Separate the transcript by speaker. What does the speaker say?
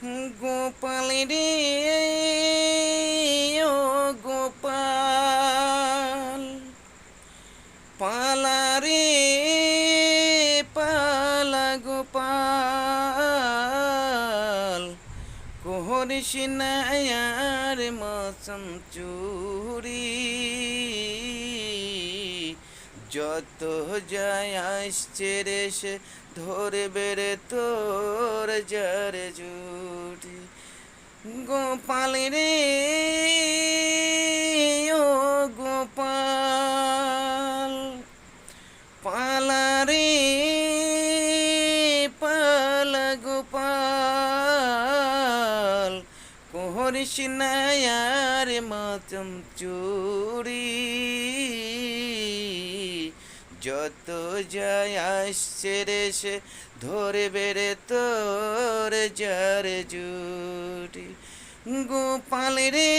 Speaker 1: গোপাল রে ও গোপাল পালা রে পালা গোপাল কোহরিস না আর মৌসুম চুরি যত যায় আসছে রে সে ধরবে রে তোর যার জুটি গোপাল রে ও গোপাল পালা রে পালা গোপাল কোহরিস না আর মতম চুরি যত যায় আসছে রে সে ধরবে রে তোর যার জুটি গোপাল রে